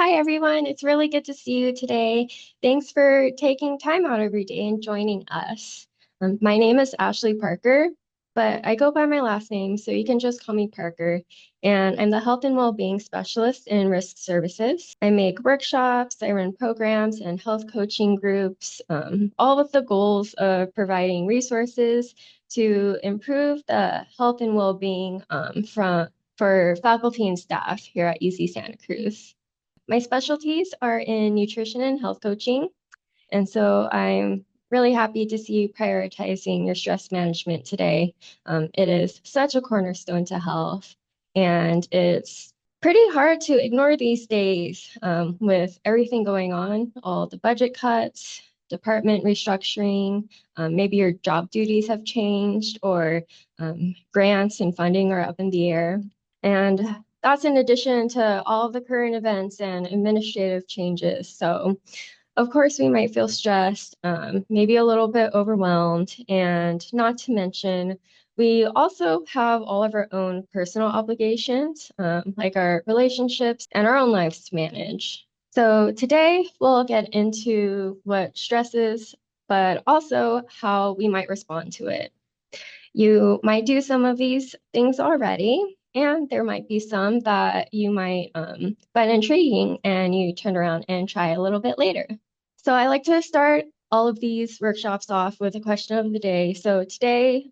Hi, everyone. It's really good to see you today. Thanks for taking time out of your day and joining us. My name is Ashley Parker, but I go by my last name, so you can just call me Parker. And I'm the Health and Wellbeing Specialist in Risk Services. I make workshops, I run programs and health coaching groups, all with the goals of providing resources to improve the health and well-being for faculty and staff here at UC Santa Cruz. My specialties are in nutrition and health coaching, and so I'm really happy to see you prioritizing your stress management today. It is such a cornerstone to health, and it's pretty hard to ignore these days with everything going on, all the budget cuts, department restructuring, maybe your job duties have changed, or grants and funding are up in the air. And that's in addition to all of the current events and administrative changes. So of course, we might feel stressed, maybe a little bit overwhelmed, and not to mention, we also have all of our own personal obligations, like our relationships and our own lives to manage. So today, we'll get into what stress is, but also how we might respond to it. You might do some of these things already, and there might be some that you might find intriguing and you turn around and try a little bit later. So I like to start all of these workshops off with a question of the day. So today,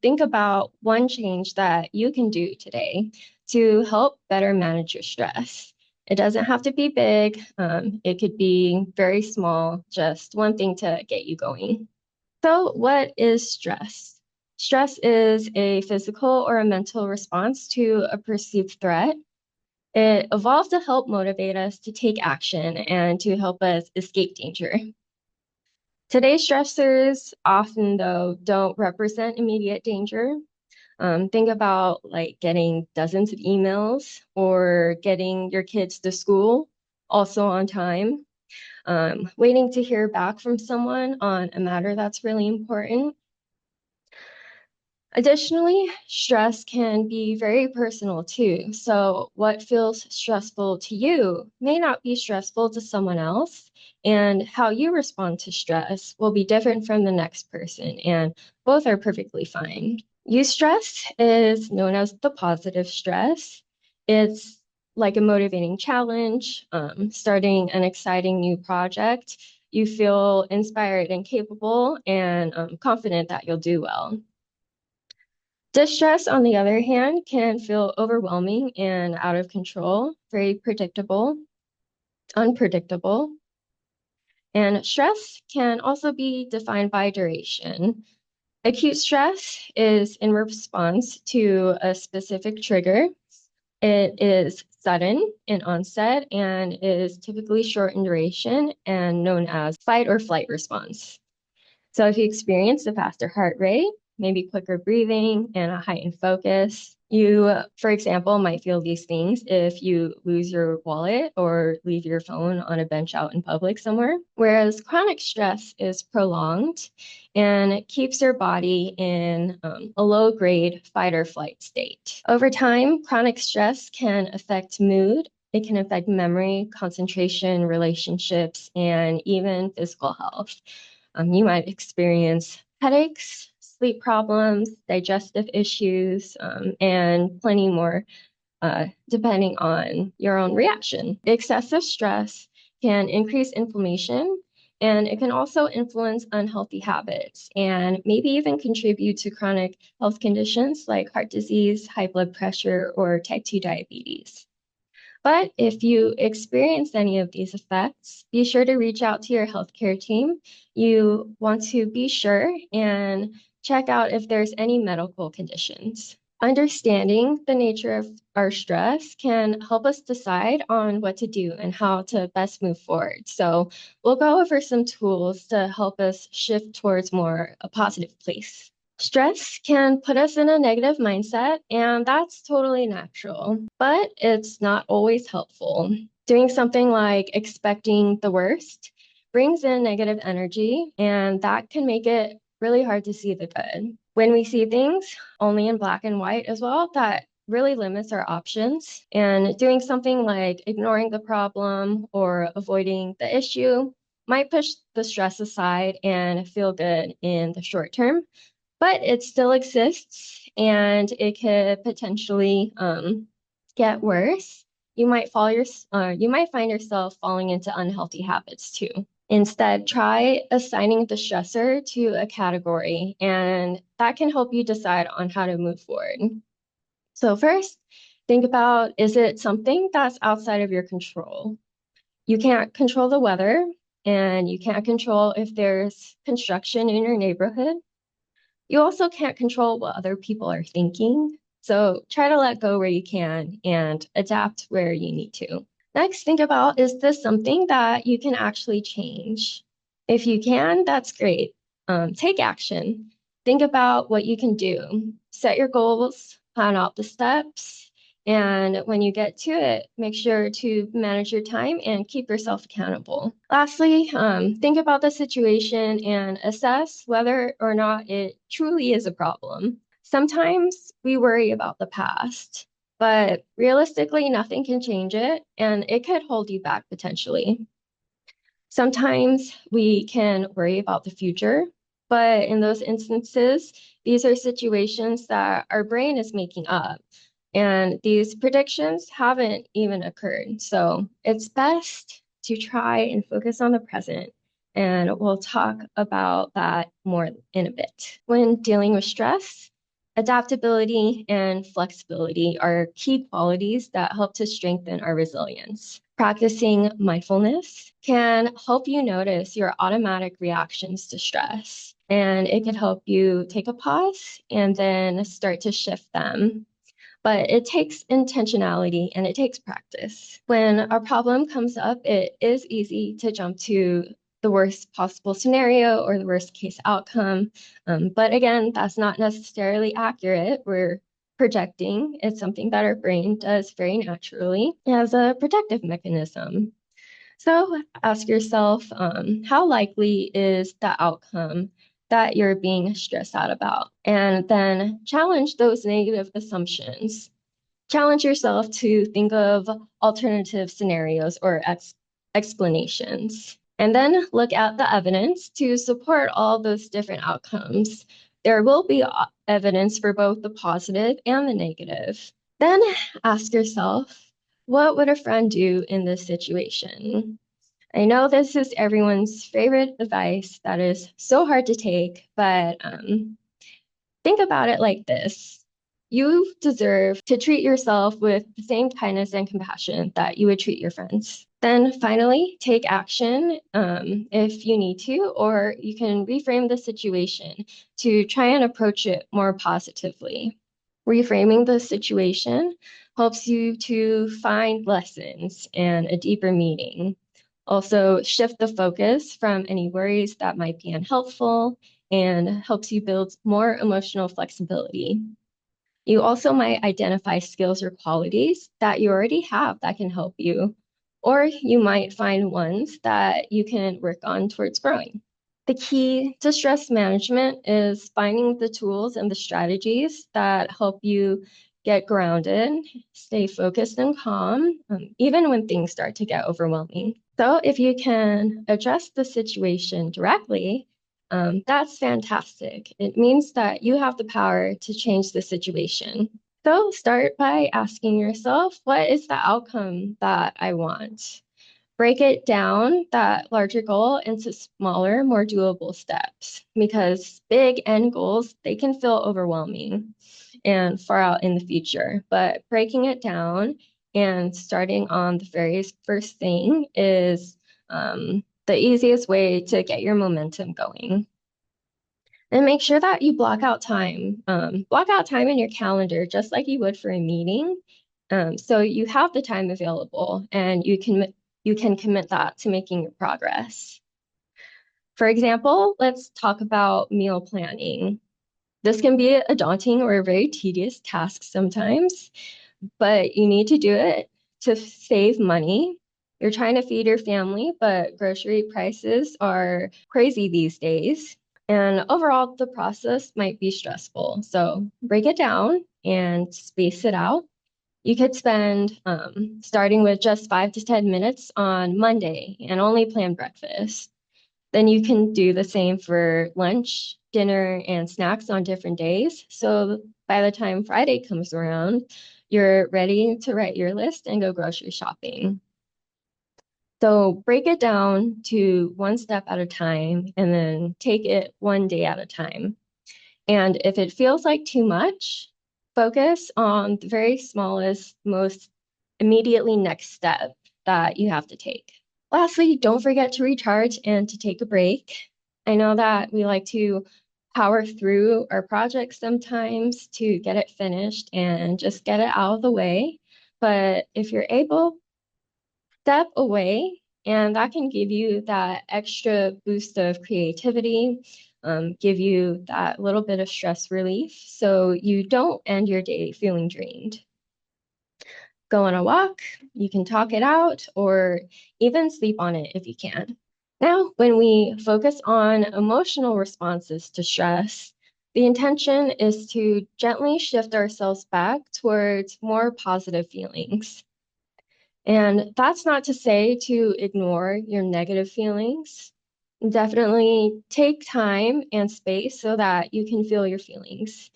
think about one change that you can do today to help better manage your stress. It doesn't have to be big. It could be very small, just one thing to get you going. So what is stress? Stress is a physical or a mental response to a perceived threat. It evolved to help motivate us to take action and to help us escape danger. Today's stressors often, though, don't represent immediate danger. Think about like getting dozens of emails or getting your kids to school also on time, waiting to hear back from someone on a matter that's really important. Additionally, stress can be very personal too. So what feels stressful to you may not be stressful to someone else, and how you respond to stress will be different from the next person, and both are perfectly fine. Eustress is known as the positive stress. It's like a motivating challenge, starting an exciting new project. You feel inspired and capable and confident that you'll do well. Distress, on the other hand, can feel overwhelming and out of control, very predictable, unpredictable. And stress can also be defined by duration. Acute stress is in response to a specific trigger. It is sudden in onset and is typically short in duration and known as fight or flight response. So if you experience a faster heart rate, maybe quicker breathing and a heightened focus, you, for example, might feel these things if you lose your wallet or leave your phone on a bench out in public somewhere. Whereas chronic stress is prolonged and it keeps your body in a low-grade fight or flight state. Over time, chronic stress can affect mood. It can affect memory, concentration, relationships, and even physical health. You might experience headaches, sleep problems, digestive issues, and plenty more, depending on your own reaction. Excessive stress can increase inflammation, and it can also influence unhealthy habits and maybe even contribute to chronic health conditions like heart disease, high blood pressure, or type 2 diabetes. But if you experience any of these effects, be sure to reach out to your healthcare team. You want to be sure and check out if there's any medical conditions. Understanding the nature of our stress can help us decide on what to do and how to best move forward. So we'll go over some tools to help us shift towards more a positive place. Stress can put us in a negative mindset, and that's totally natural, but it's not always helpful. Doing something like expecting the worst brings in negative energy, and that can make it really hard to see the good. When we see things only in black and white as well, that really limits our options. And doing something like ignoring the problem or avoiding the issue might push the stress aside and feel good in the short term, but it still exists and it could potentially get worse. You might find yourself falling into unhealthy habits too. Instead, try assigning the stressor to a category, and that can help you decide on how to move forward. So first, think about, is it something that's outside of your control? You can't control the weather, and you can't control if there's construction in your neighborhood. You also can't control what other people are thinking. So try to let go where you can and adapt where you need to. Next, think about, is this something that you can actually change? If you can, that's great. Take action. Think about what you can do. Set your goals, plan out the steps, and when you get to it, make sure to manage your time and keep yourself accountable. Lastly, think about the situation and assess whether or not it truly is a problem. Sometimes we worry about the past, but realistically, nothing can change it, and it could hold you back potentially. Sometimes we can worry about the future, but in those instances, these are situations that our brain is making up, and these predictions haven't even occurred. So it's best to try and focus on the present, and we'll talk about that more in a bit. When dealing with stress, adaptability and flexibility are key qualities that help to strengthen our resilience. Practicing mindfulness can help you notice your automatic reactions to stress, and it can help you take a pause and then start to shift them. But it takes intentionality and it takes practice. When a problem comes up, it is easy to jump to the worst possible scenario or the worst case outcome. But again, that's not necessarily accurate. We're projecting. It's something that our brain does very naturally as a protective mechanism. So ask yourself, how likely is the outcome that you're being stressed out about? And then challenge those negative assumptions. Challenge yourself to think of alternative scenarios or explanations. And then look at the evidence to support all those different outcomes. There will be evidence for both the positive and the negative. Then ask yourself, what would a friend do in this situation? I know this is everyone's favorite advice that is so hard to take, but think about it like this. You deserve to treat yourself with the same kindness and compassion that you would treat your friends. Then finally, take action if you need to, or you can reframe the situation to try and approach it more positively. Reframing the situation helps you to find lessons and a deeper meaning. Also, shift the focus from any worries that might be unhelpful and helps you build more emotional flexibility. You also might identify skills or qualities that you already have that can help you, or you might find ones that you can work on towards growing. The key to stress management is finding the tools and the strategies that help you get grounded, stay focused and calm, even when things start to get overwhelming. So if you can address the situation directly, that's fantastic. It means that you have the power to change the situation. So start by asking yourself, what is the outcome that I want? Break it down, that larger goal, into smaller, more doable steps, because big end goals, they can feel overwhelming and far out in the future. But breaking it down and starting on the very first thing is the easiest way to get your momentum going. And make sure that you block out time. Block out time in your calendar, just like you would for a meeting. So you have the time available and you can commit that to making your progress. For example, let's talk about meal planning. This can be a daunting or a very tedious task sometimes, but you need to do it to save money. You're trying to feed your family, but grocery prices are crazy these days. And overall, the process might be stressful. So break it down and space it out. You could spend starting with just 5 to 10 minutes on Monday and only plan breakfast. Then you can do the same for lunch, dinner, and snacks on different days. So by the time Friday comes around, you're ready to write your list and go grocery shopping. So break it down to one step at a time and then take it one day at a time. And if it feels like too much, focus on the very smallest, most immediately next step that you have to take. Lastly, don't forget to recharge and to take a break. I know that we like to power through our projects sometimes to get it finished and just get it out of the way. But if you're able, step away, and that can give you that extra boost of creativity, give you that little bit of stress relief so you don't end your day feeling drained. Go on a walk, you can talk it out, or even sleep on it if you can. Now, when we focus on emotional responses to stress, the intention is to gently shift ourselves back towards more positive feelings. And that's not to say to ignore your negative feelings. Definitely take time and space so that you can feel your feelings.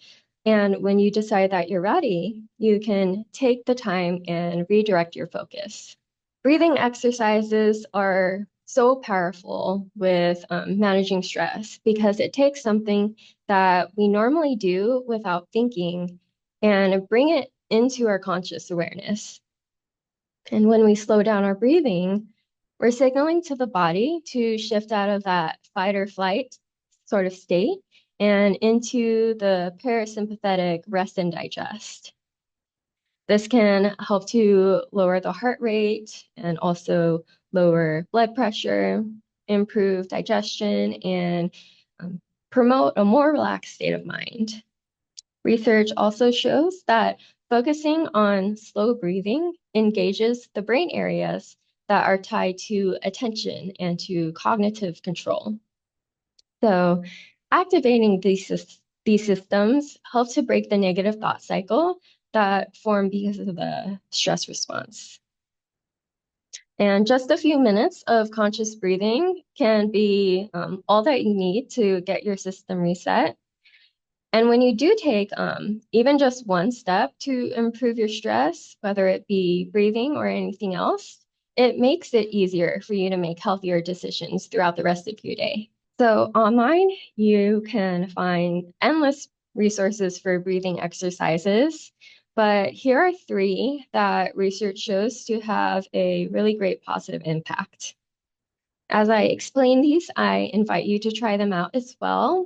And when you decide that you're ready, you can take the time and redirect your focus. Breathing exercises are so powerful with managing stress because it takes something that we normally do without thinking and bring it into our conscious awareness. And when we slow down our breathing, we're signaling to the body to shift out of that fight or flight sort of state and into the parasympathetic rest and digest. This can help to lower the heart rate and also lower blood pressure, improve digestion, and promote a more relaxed state of mind. Research also shows that focusing on slow breathing engages the brain areas that are tied to attention and to cognitive control. So activating these systems help to break the negative thought cycle that form because of the stress response. And just a few minutes of conscious breathing can be all that you need to get your system reset. And when you do take even just one step to improve your stress, whether it be breathing or anything else, it makes it easier for you to make healthier decisions throughout the rest of your day. So online, you can find endless resources for breathing exercises, but here are three that research shows to have a really great positive impact. As I explain these, I invite you to try them out as well.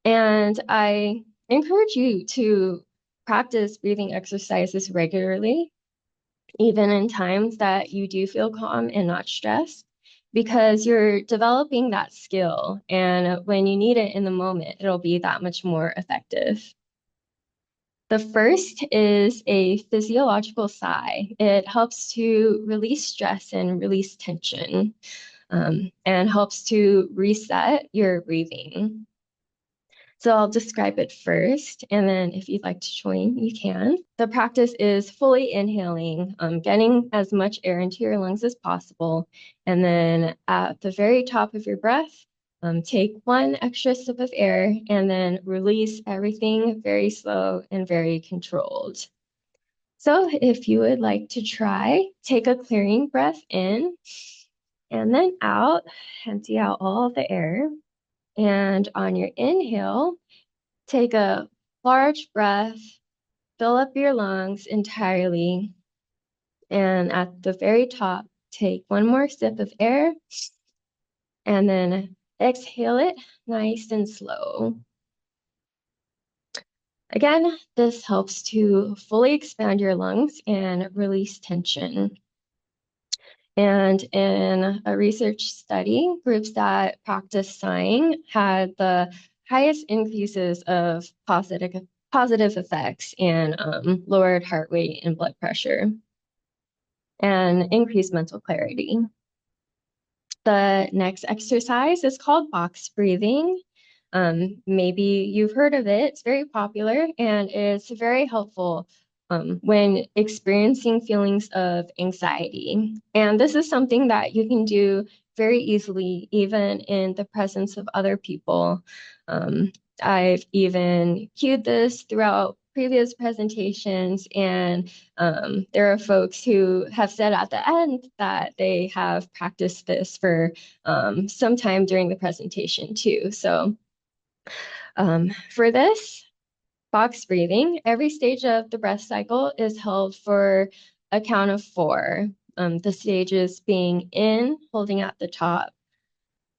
And I encourage you to practice breathing exercises regularly, even in times that you do feel calm and not stressed, because you're developing that skill. And when you need it in the moment, it'll be that much more effective. The first is a physiological sigh. It helps to release stress and release tension, and helps to reset your breathing. So I'll describe it first, and then if you'd like to join, you can. The practice is fully inhaling, getting as much air into your lungs as possible. And then at the very top of your breath, take one extra sip of air and then release everything very slow and very controlled. So if you would like to try, take a clearing breath in and then out, empty out all of the air. And on your inhale, take a large breath, fill up your lungs entirely, and at the very top, take one more sip of air, and then exhale it nice and slow. Again, this helps to fully expand your lungs and release tension. And in a research study, groups that practice sighing had the highest increases of positive effects in lowered heart rate and blood pressure and increased mental clarity. The next exercise is called box breathing. Maybe you've heard of it. It's very popular and it's very helpful when experiencing feelings of anxiety. And this is something that you can do very easily, even in the presence of other people. Um, I've even cued this throughout previous presentations, and there are folks who have said at the end that they have practiced this for some time during the presentation too. So for this, box breathing, every stage of the breath cycle is held for a count of 4. The stages being in, holding at the top,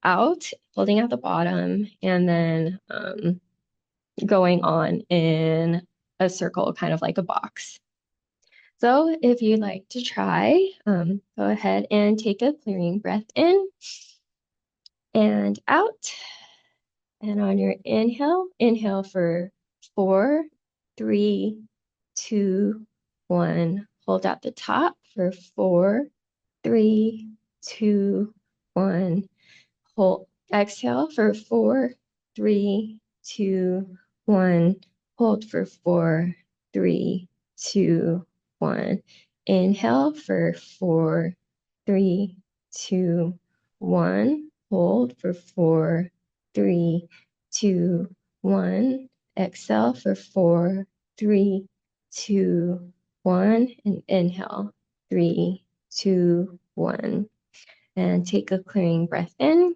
out, holding at the bottom, and then going on in a circle, kind of like a box. So if you'd like to try, go ahead and take a clearing breath in and out. And on your inhale, inhale for 4, 3, 2, 1. Hold at the top for 4, 3, 2, 1. Hold. Exhale for 4, 3, 2, 1. Hold for 4, 3, 2, 1. Inhale for 4, 3, 2, 1. Hold for 4, 3, 2, 1. Exhale for 4, 3, 2, 1. And inhale, 3, 2, 1. And take a clearing breath in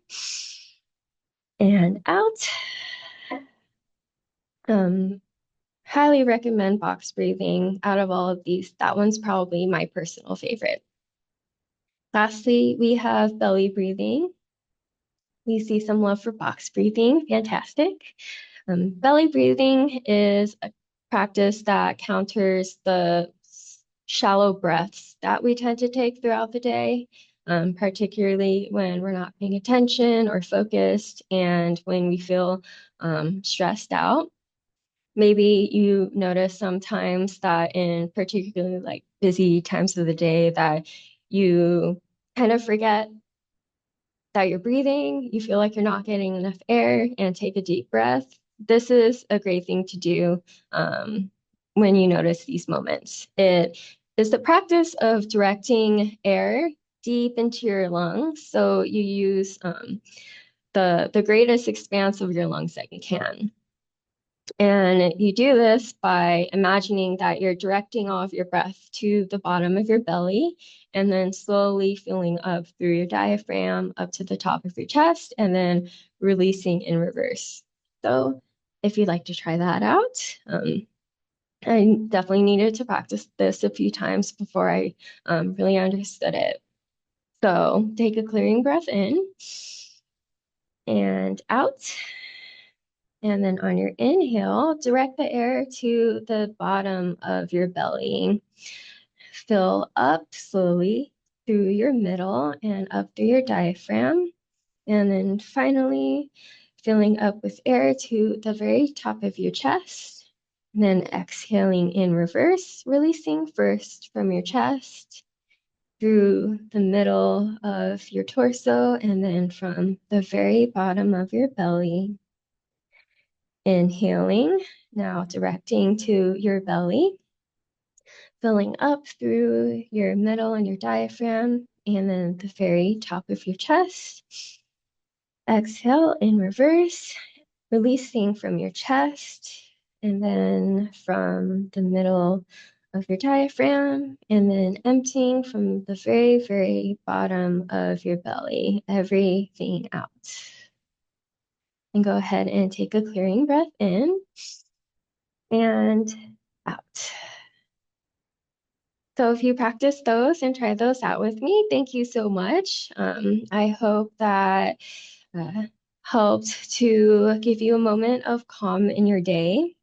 and out. Highly recommend box breathing. Out of all of these, that one's probably my personal favorite. Lastly, we have belly breathing. We see some love for box breathing. Fantastic. Belly breathing is a practice that counters the shallow breaths that we tend to take throughout the day, particularly when we're not paying attention or focused and when we feel stressed out. Maybe you notice sometimes that in particularly like busy times of the day that you kind of forget that you're breathing, you feel like you're not getting enough air, and take a deep breath. This is a great thing to do when you notice these moments. It is the practice of directing air deep into your lungs. So you use the greatest expanse of your lungs that you can. And you do this by imagining that you're directing all of your breath to the bottom of your belly and then slowly filling up through your diaphragm up to the top of your chest and then releasing in reverse. So if you'd like to try that out, I definitely needed to practice this a few times before I really understood it. So take a clearing breath in and out. And then on your inhale, direct the air to the bottom of your belly. Fill up slowly through your middle and up through your diaphragm. And then finally, filling up with air to the very top of your chest. And then exhaling in reverse, releasing first from your chest through the middle of your torso and then from the very bottom of your belly. Inhaling, now directing to your belly, filling up through your middle and your diaphragm, and then the very top of your chest. Exhale in reverse, releasing from your chest, and then from the middle of your diaphragm, and then emptying from the very, very bottom of your belly, everything out. And go ahead and take a clearing breath in and out. So if you practice those and try those out with me, thank you so much. I hope that helped to give you a moment of calm in your day.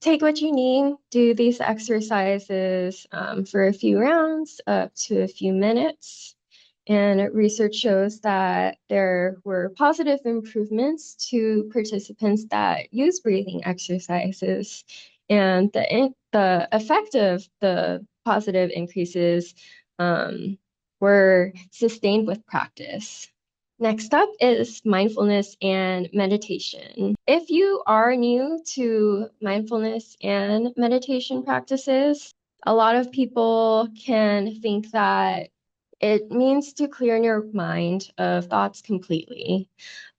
Take what you need, do these exercises for a few rounds, up to a few minutes. And research shows that there were positive improvements to participants that use breathing exercises. And the effect of the positive increases were sustained with practice. Next up is mindfulness and meditation. If you are new to mindfulness and meditation practices, a lot of people can think that it means to clear your mind of thoughts completely.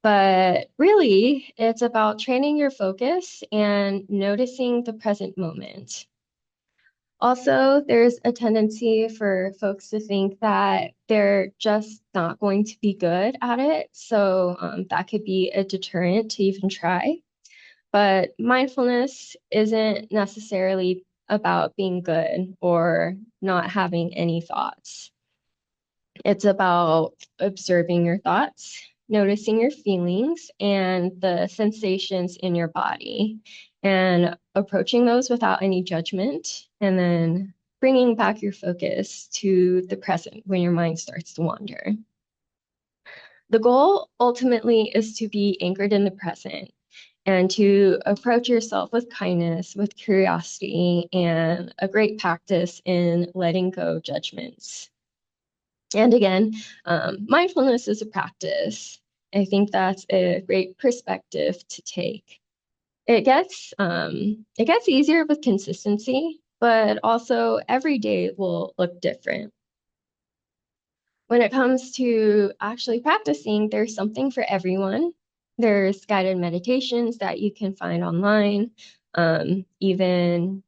But really, it's about training your focus and noticing the present moment. Also, there's a tendency for folks to think that they're just not going to be good at it. So that could be a deterrent to even try. But mindfulness isn't necessarily about being good or not having any thoughts. It's about observing your thoughts, noticing your feelings and the sensations in your body, and approaching those without any judgment, and then bringing back your focus to the present when your mind starts to wander. The goal ultimately is to be anchored in the present and to approach yourself with kindness, with curiosity, and a great practice in letting go judgments. And again, mindfulness is a practice. I think that's a great perspective to take. It gets easier with consistency, but also every day will look different. When it comes to actually practicing, there's something for everyone. There's guided meditations that you can find online, even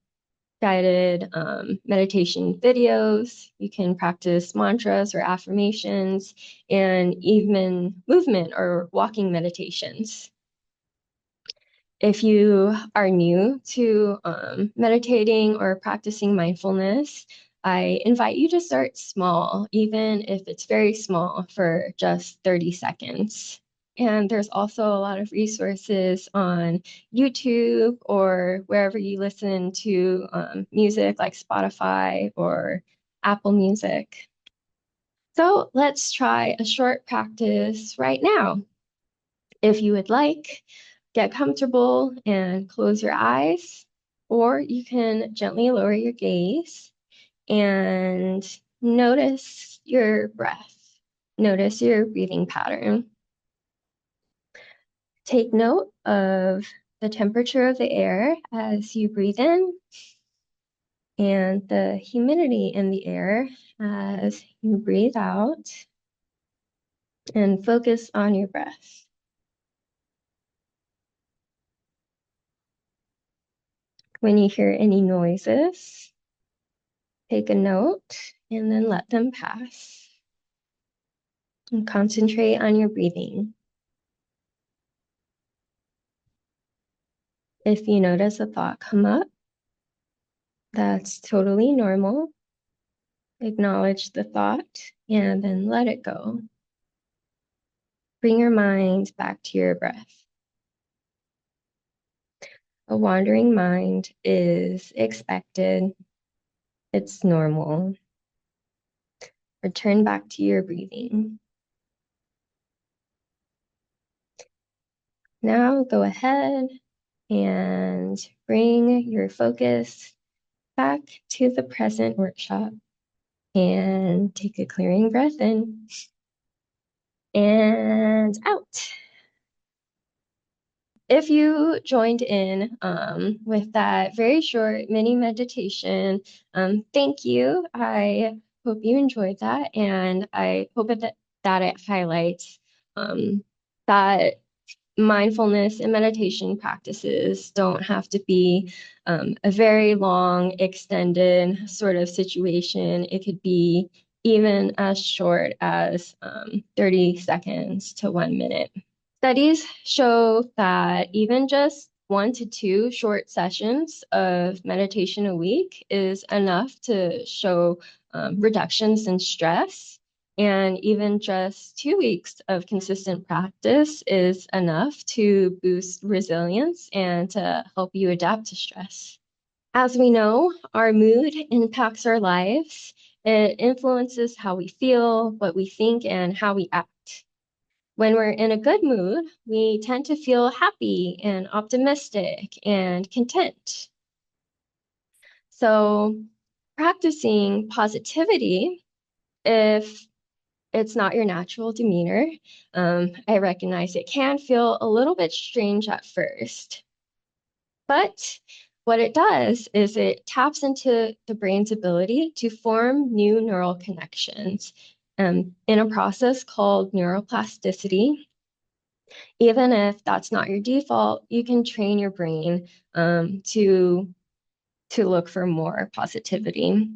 guided meditation videos. You can practice mantras or affirmations, and even movement or walking meditations. If you are new to meditating or practicing mindfulness, I invite you to start small, even if it's very small, for just 30 seconds. And there's also a lot of resources on YouTube or wherever you listen to music like Spotify or Apple Music. So let's try a short practice right now. If you would like, get comfortable and close your eyes, or you can gently lower your gaze and notice your breath. Notice your breathing pattern. Take note of the temperature of the air as you breathe in and the humidity in the air as you breathe out, and focus on your breath. When you hear any noises, take a note and then let them pass. And concentrate on your breathing. If you notice a thought come up, that's totally normal. Acknowledge the thought and then let it go. Bring your mind back to your breath. A wandering mind is expected. It's normal. Return back to your breathing. Now go ahead and bring your focus back to the present workshop and take a clearing breath in and out. If you joined in with that very short mini meditation, thank you. I hope you enjoyed that, and I hope that it highlights that mindfulness and meditation practices don't have to be a very long, extended sort of situation. It could be even as short as 30 seconds to 1 minute. Studies show that even just 1 to 2 short sessions of meditation a week is enough to show reductions in stress. And even just 2 weeks of consistent practice is enough to boost resilience and to help you adapt to stress. As we know, our mood impacts our lives. It influences how we feel, what we think, and how we act. When we're in a good mood, we tend to feel happy and optimistic and content. So, practicing positivity, if It's not your natural demeanor. I recognize it can feel a little bit strange at first, but what it does is it taps into the brain's ability to form new neural connections in a process called neuroplasticity. Even if that's not your default, you can train your brain to look for more positivity.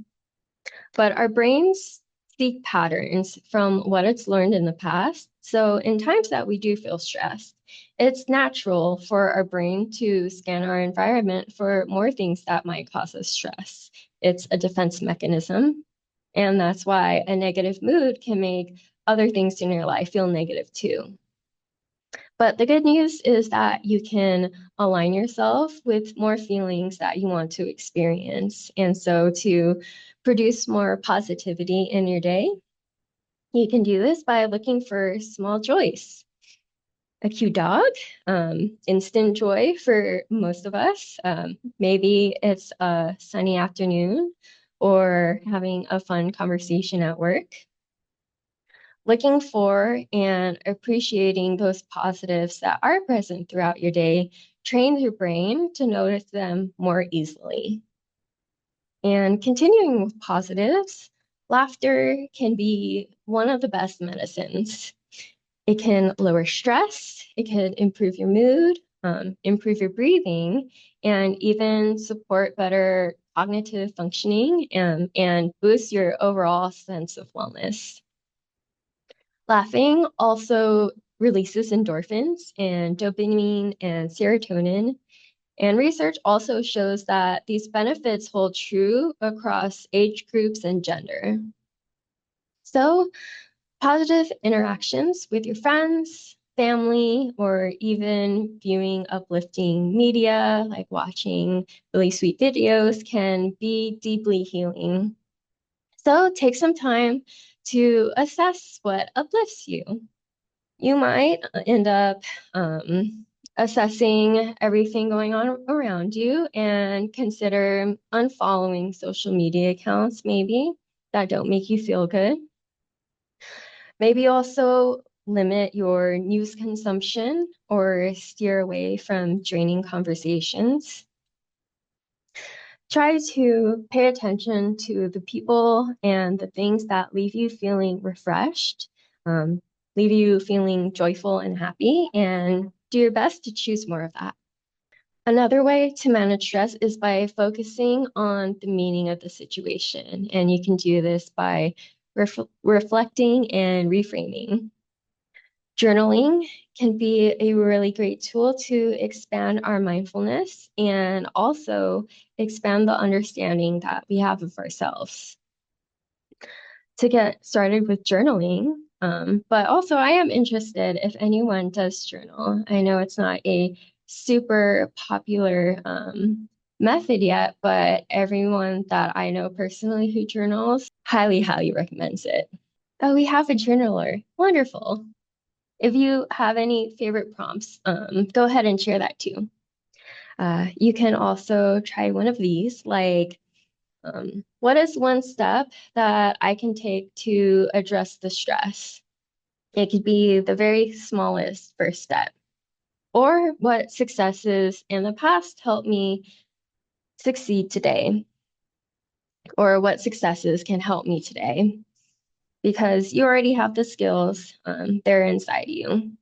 But our brains seek patterns from what it's learned in the past. So in times that we do feel stressed, it's natural for our brain to scan our environment for more things that might cause us stress. It's a defense mechanism. And that's why a negative mood can make other things in your life feel negative too. But the good news is that you can align yourself with more feelings that you want to experience. And so to produce more positivity in your day, you can do this by looking for small joys. A cute dog, instant joy for most of us. Maybe it's a sunny afternoon or having a fun conversation at work. Looking for and appreciating those positives that are present throughout your day trains your brain to notice them more easily. And continuing with positives, laughter can be one of the best medicines. It can lower stress, it can improve your mood, improve your breathing, and even support better cognitive functioning and boost your overall sense of wellness. Laughing also releases endorphins and dopamine and serotonin. And research also shows that these benefits hold true across age groups and gender. So, positive interactions with your friends, family, or even viewing uplifting media like watching really sweet videos can be deeply healing. So, take some time to assess what uplifts you. You might end up assessing everything going on around you and consider unfollowing social media accounts, maybe that don't make you feel good. Maybe also limit your news consumption or steer away from draining conversations. Try to pay attention to the people and the things that leave you feeling refreshed, um, leave you feeling joyful and happy, and do your best to choose more of that. Another way to manage stress is by focusing on the meaning of the situation. And you can do this by reflecting and reframing. Journaling can be a really great tool to expand our mindfulness and also expand the understanding that we have of ourselves. To get started with journaling, but also I am interested if anyone does journal. I know it's not a super popular method yet, but everyone that I know personally who journals highly recommends it. Oh, we have a journaler. Wonderful. If you have any favorite prompts, go ahead and share that too. You can also try one of these, like, what is one step that I can take to address the stress? It could be the very smallest first step. Or what successes in the past helped me succeed today? Or what successes can help me today? Because you already have the skills, they're inside you.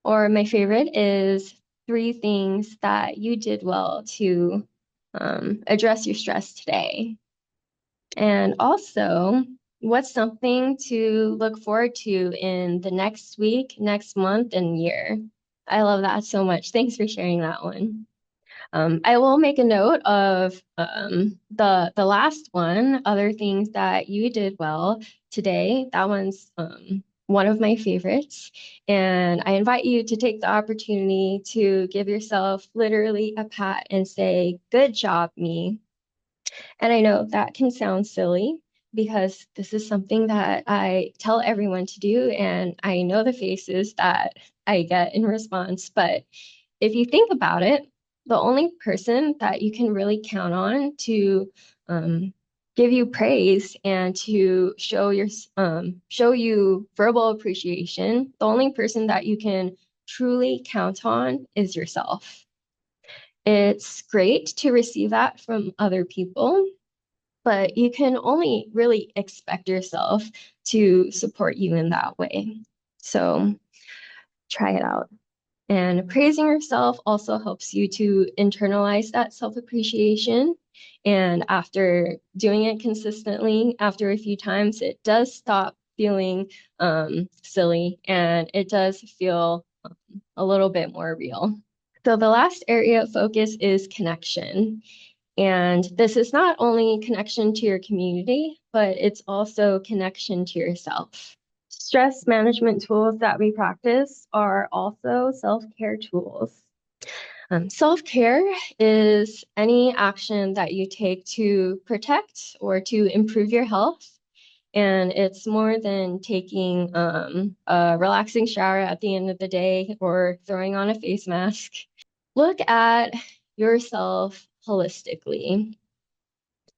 Or my favorite is 3 things that you did well to address your stress today. And also, what's something to look forward to in the next week, next month, and year? I love that so much. Thanks for sharing that one. I will make a note of the last one, other things that you did well today. That one's one of my favorites. And I invite you to take the opportunity to give yourself literally a pat and say, "Good job, me." And I know that can sound silly because this is something that I tell everyone to do, and I know the faces that I get in response. But if you think about it, the only person that you can really count on to give you praise and to show you verbal appreciation, the only person that you can truly count on is yourself. It's great to receive that from other people, but you can only really expect yourself to support you in that way. So try it out. And praising yourself also helps you to internalize that self-appreciation. And after doing it consistently, after a few times, it does stop feeling silly and it does feel a little bit more real. So the last area of focus is connection. And this is not only connection to your community, but it's also connection to yourself. Stress management tools that we practice are also self-care tools. Self-care is any action that you take to protect or to improve your health. And it's more than taking a relaxing shower at the end of the day or throwing on a face mask. Look at yourself holistically.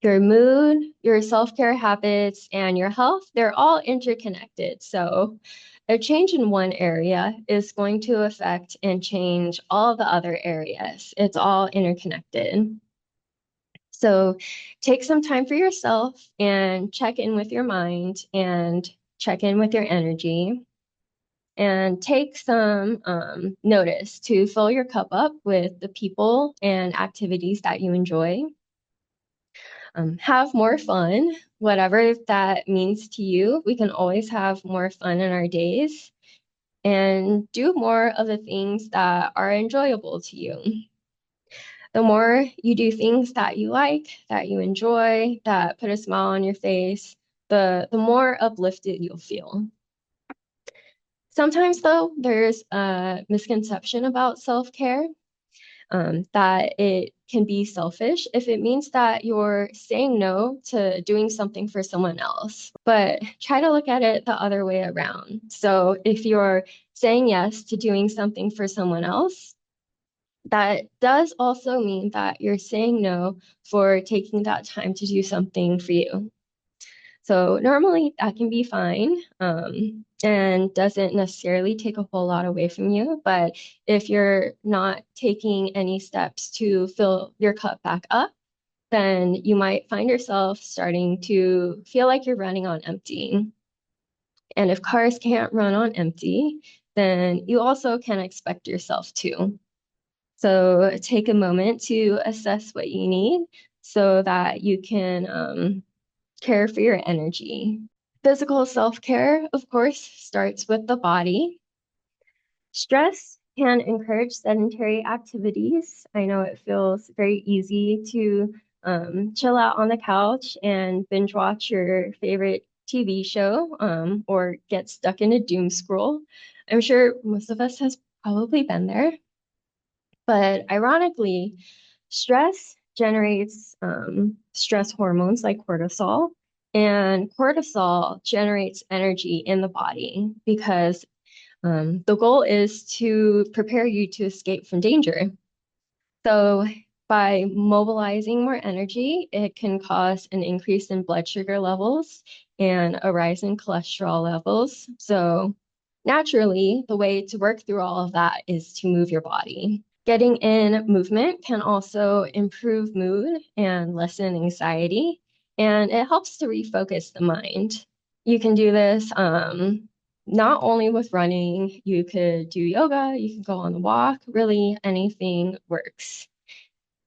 Your mood, your self-care habits, and your health, they're all interconnected. So a change in one area is going to affect and change all the other areas. It's all interconnected. So take some time for yourself and check in with your mind and check in with your energy and take some notice to fill your cup up with the people and activities that you enjoy. Have more fun, whatever that means to you. We can always have more fun in our days and do more of the things that are enjoyable to you. The more you do things that you like, that you enjoy, that put a smile on your face, the more uplifted you'll feel. Sometimes, though, there's a misconception about self-care. That it can be selfish if it means that you're saying no to doing something for someone else. But try to look at it the other way around. So if you're saying yes to doing something for someone else, that does also mean that you're saying no for taking that time to do something for you. So normally that can be fine and doesn't necessarily take a whole lot away from you. But if you're not taking any steps to fill your cup back up, then you might find yourself starting to feel like you're running on empty. And if cars can't run on empty, then you also can expect yourself to. So take a moment to assess what you need so that you can care for your energy. Physical self-care, of course, starts with the body. Stress can encourage sedentary activities. I know it feels very easy to chill out on the couch and binge watch your favorite TV show or get stuck in a doom scroll. I'm sure most of us has probably been there. But ironically, stress generates stress hormones like cortisol, and cortisol generates energy in the body because the goal is to prepare you to escape from danger. So by mobilizing more energy, it can cause an increase in blood sugar levels and a rise in cholesterol levels. So naturally, the way to work through all of that is to move your body. Getting in movement can also improve mood and lessen anxiety, and it helps to refocus the mind. You can do this not only with running, you could do yoga, you can go on a walk, really anything works.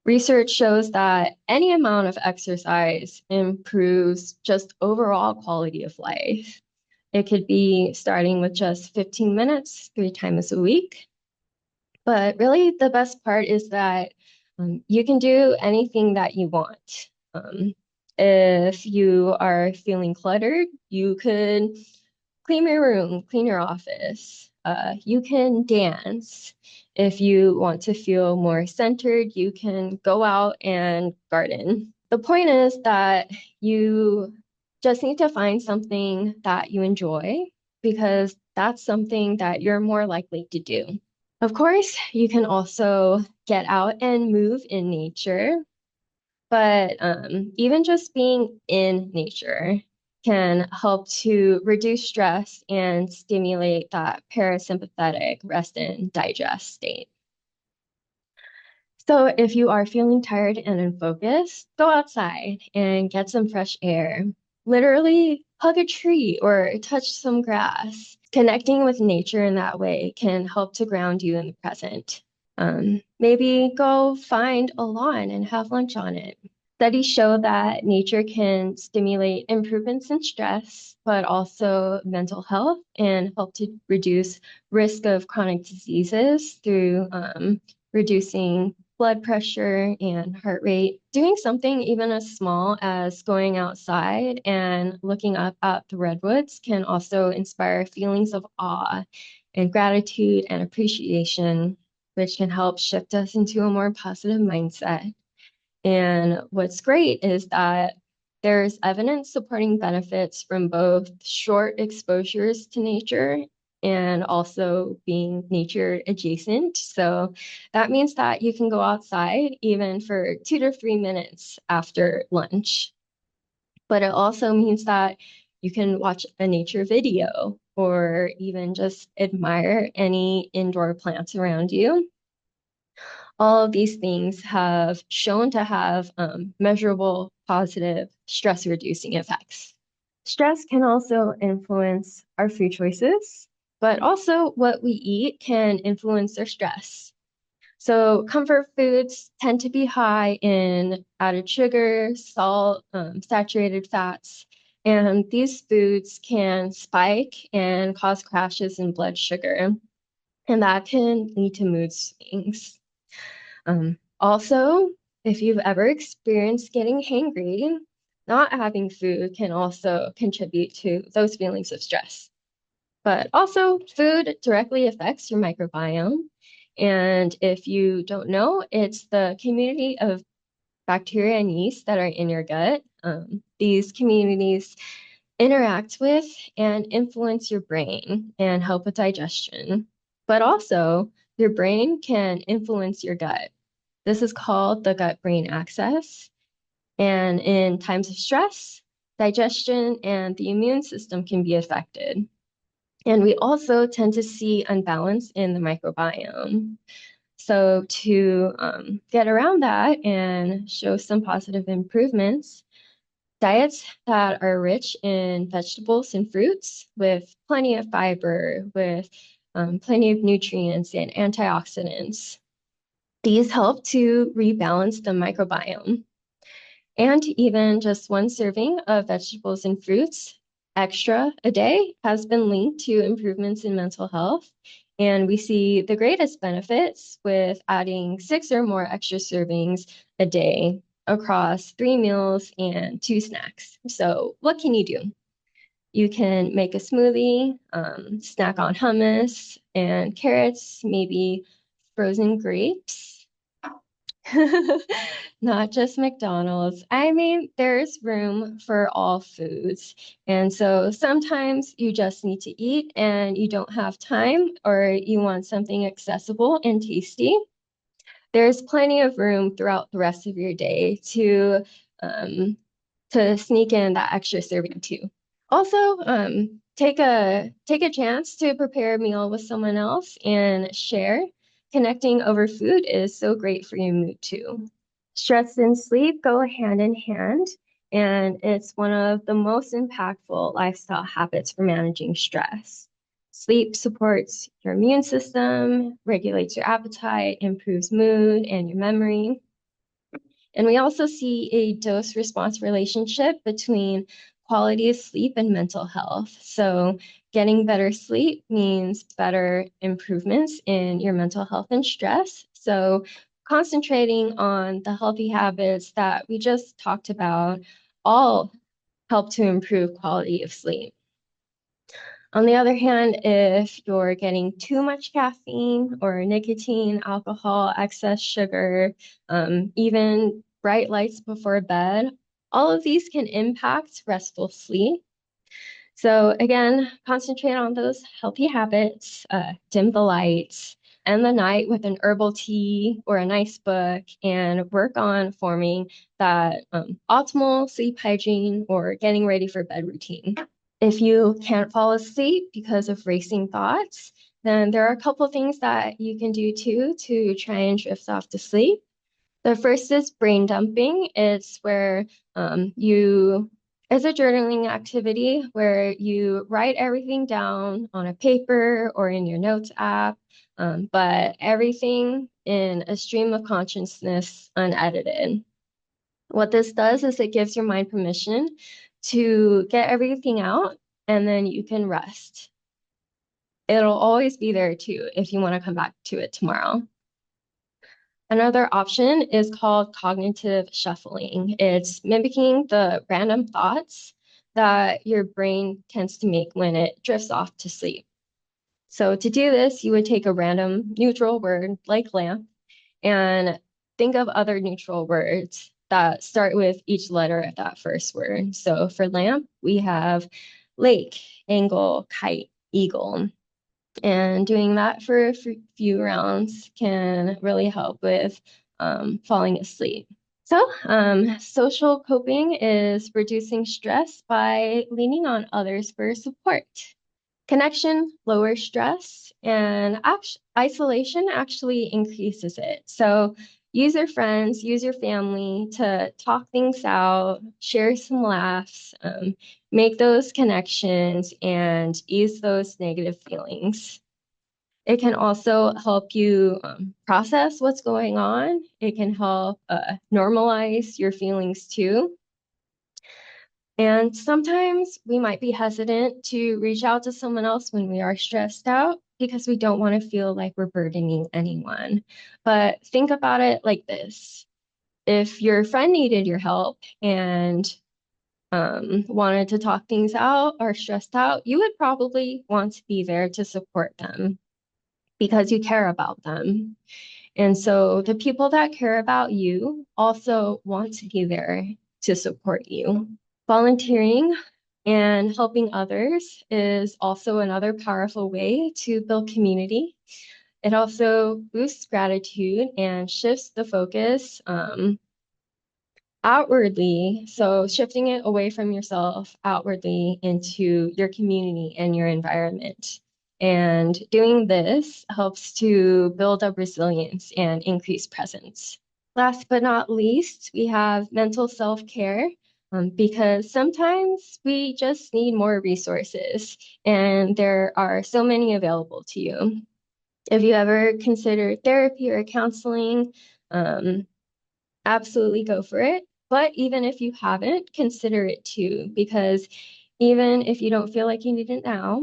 Research shows that any amount of exercise improves just overall quality of life. It could be starting with just 15 minutes 3 times a week. But really, the best part is that you can do anything that you want. If you are feeling cluttered, you could clean your room, clean your office. You can dance. If you want to feel more centered, you can go out and garden. The point is that you just need to find something that you enjoy because that's something that you're more likely to do. Of course, you can also get out and move in nature. But even just being in nature can help to reduce stress and stimulate that parasympathetic rest and digest state. So if you are feeling tired and unfocused, go outside and get some fresh air. Literally hug a tree or touch some grass. Connecting with nature in that way can help to ground you in the present. Maybe go find a lawn and have lunch on it. Studies show that nature can stimulate improvements in stress, but also mental health and help to reduce risk of chronic diseases through reducing blood pressure and heart rate. Doing something even as small as going outside and looking up at the redwoods can also inspire feelings of awe and gratitude and appreciation, which can help shift us into a more positive mindset. And what's great is that there's evidence supporting benefits from both short exposures to nature and also being nature adjacent. So that means that you can go outside even for 2 to 3 minutes after lunch. But it also means that you can watch a nature video or even just admire any indoor plants around you. All of these things have shown to have measurable positive stress reducing effects. Stress can also influence our food choices, but also what we eat can influence our stress. So comfort foods tend to be high in added sugar, salt, saturated fats, and these foods can spike and cause crashes in blood sugar, and that can lead to mood swings. Also, if you've ever experienced getting hangry, not having food can also contribute to those feelings of stress. But also, food directly affects your microbiome. And if you don't know, it's the community of bacteria and yeast that are in your gut. These communities interact with and influence your brain and help with digestion. But also, your brain can influence your gut. This is called the gut-brain axis. And in times of stress, digestion and the immune system can be affected. And we also tend to see unbalance in the microbiome. So to get around that and show some positive improvements, diets that are rich in vegetables and fruits with plenty of fiber, with plenty of nutrients and antioxidants. These help to rebalance the microbiome. And even just one serving of vegetables and fruits extra a day has been linked to improvements in mental health. And we see the greatest benefits with adding 6 or more extra servings a day across 3 meals and 2 snacks. So, what can you do? You can make a smoothie, snack on hummus and carrots, maybe frozen grapes. Not just McDonald's. I mean, there's room for all foods. And so sometimes you just need to eat and you don't have time or you want something accessible and tasty. There's plenty of room throughout the rest of your day um, to sneak in that extra serving too. Also, take a chance to prepare a meal with someone else and share. Connecting over food is so great for your mood too. Stress and sleep go hand in hand, and it's one of the most impactful lifestyle habits for managing stress. Sleep supports your immune system, regulates your appetite, improves mood and your memory. And we also see a dose-response relationship between quality of sleep and mental health. So getting better sleep means better improvements in your mental health and stress. So concentrating on the healthy habits that we just talked about all help to improve quality of sleep. On the other hand, if you're getting too much caffeine or nicotine, alcohol, excess sugar, even bright lights before bed, all of these can impact restful sleep. So again, concentrate on those healthy habits, dim the lights, end the night with an herbal tea or a nice book and work on forming that optimal sleep hygiene or getting ready for bed routine. If you can't fall asleep because of racing thoughts, then there are a couple things that you can do too to try and drift off to sleep. The first is brain dumping. It's where it's a journaling activity where you write everything down on a paper or in your notes app, but everything in a stream of consciousness unedited. What this does is it gives your mind permission to get everything out and then you can rest. It'll always be there too if you want to come back to it tomorrow. Another option is called cognitive shuffling. It's mimicking the random thoughts that your brain tends to make when it drifts off to sleep. So to do this, you would take a random neutral word like lamp and think of other neutral words that start with each letter of that first word. So for lamp, we have lake, angle, kite, eagle. And doing that for a few rounds can really help with falling asleep. So, social coping is reducing stress by leaning on others for support. Connection lowers stress, and isolation actually increases it. So, use your friends, use your family to talk things out, share some laughs, make those connections, and ease those negative feelings. It can also help you process what's going on. It can help normalize your feelings too. And sometimes we might be hesitant to reach out to someone else when we are stressed out because we don't want to feel like we're burdening anyone. But think about it like this. If your friend needed your help and wanted to talk things out or stressed out, you would probably want to be there to support them because you care about them. And so the people that care about you also want to be there to support you. Volunteering and helping others is also another powerful way to build community. It also boosts gratitude and shifts the focus outwardly. So shifting it away from yourself outwardly into your community and your environment. And doing this helps to build up resilience and increase presence. Last but not least, we have mental self-care. Because sometimes we just need more resources, and there are so many available to you. If you ever consider therapy or counseling, absolutely go for it. But even if you haven't, consider it too, because even if you don't feel like you need it now,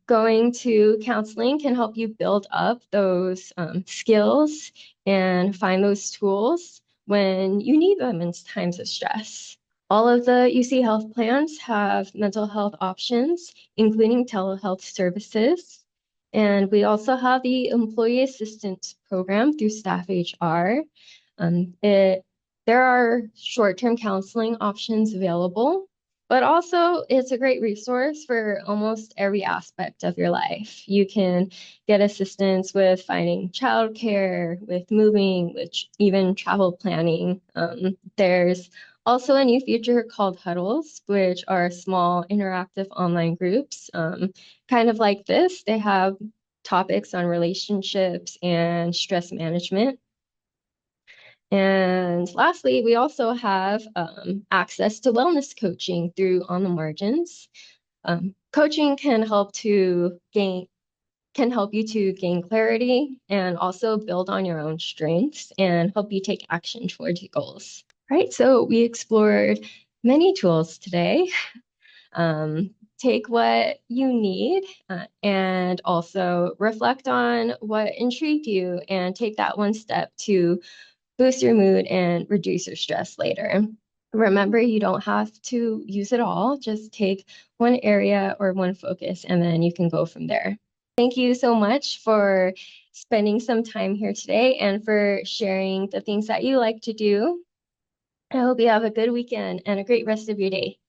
going to counseling can help you build up those skills and find those tools when you need them in times of stress. All of the UC health plans have mental health options, including telehealth services. And we also have the Employee Assistance Program through Staff HR. There are short-term counseling options available, but also it's a great resource for almost every aspect of your life. You can get assistance with finding childcare, with moving, with even travel planning. There's also a new feature called Huddles, which are small interactive online groups. Kind of like this, they have topics on relationships and stress management. And lastly, we also have access to wellness coaching through On the Margins. Coaching can help you to gain clarity and also build on your own strengths and help you take action towards your goals. Right, so we explored many tools today. Take what you need and also reflect on what intrigued you and take that one step to boost your mood and reduce your stress later. Remember, you don't have to use it all. Just take one area or one focus, and then you can go from there. Thank you so much for spending some time here today and for sharing the things that you like to do. I hope you have a good weekend and a great rest of your day.